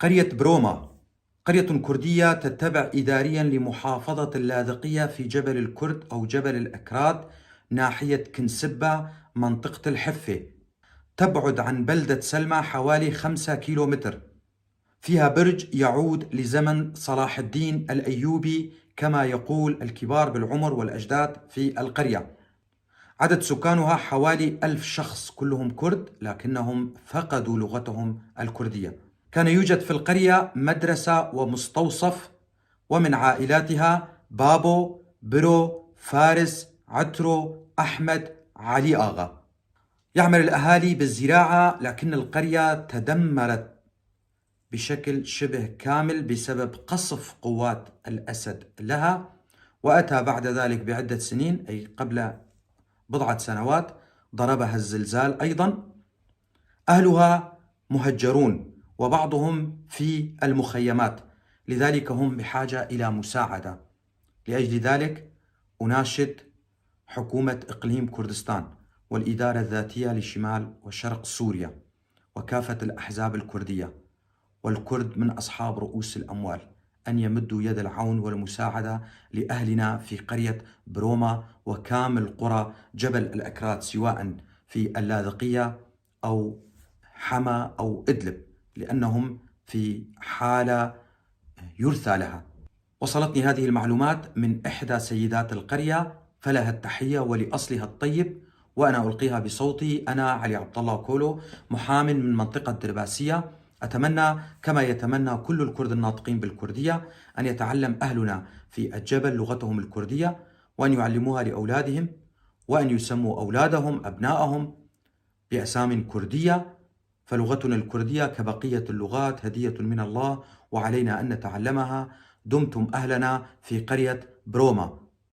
قرية بروما قرية كردية تتبع إداريا لمحافظة اللاذقية في جبل الكرد أو جبل الأكراد ناحية كنسبة منطقة الحفة. تبعد عن بلدة سلمى حوالي 5 كيلومتر. فيها برج يعود لزمن صلاح الدين الأيوبي كما يقول الكبار بالعمر والأجداد في القرية. عدد سكانها حوالي 1000 شخص، كلهم كرد لكنهم فقدوا لغتهم الكردية. كان يوجد في القرية مدرسة ومستوصف، ومن عائلاتها بابو، برو، فارس، عترو، أحمد، علي آغا. يعمل الأهالي بالزراعة، لكن القرية تدمرت بشكل شبه كامل بسبب قصف قوات الأسد لها، وأتى بعد ذلك بعدة سنين أي قبل بضعة سنوات ضربها الزلزال أيضا. أهلها مهجرون وبعضهم في المخيمات، لذلك هم بحاجة إلى مساعدة. لأجل ذلك أناشد حكومة إقليم كردستان والإدارة الذاتية لشمال وشرق سوريا وكافة الأحزاب الكردية والكرد من أصحاب رؤوس الأموال أن يمدوا يد العون والمساعدة لأهلنا في قرية بروما وكامل قرى جبل الأكراد، سواء في اللاذقية أو حما أو إدلب، لأنهم في حالة يرثى لها. وصلتني هذه المعلومات من إحدى سيدات القرية، فلها التحية ولأصلها الطيب، وأنا ألقيها بصوتي. أنا علي عبد الله كولو، محام من منطقة درباسية. أتمنى كما يتمنى كل الكرد الناطقين بالكردية أن يتعلم أهلنا في الجبل لغتهم الكردية، وأن يعلموها لأولادهم، وأن يسموا أولادهم أبنائهم بأسام كردية، فلغتنا الكردية كبقية اللغات هدية من الله وعلينا أن نتعلمها. دمتم أهلنا في قرية بروما.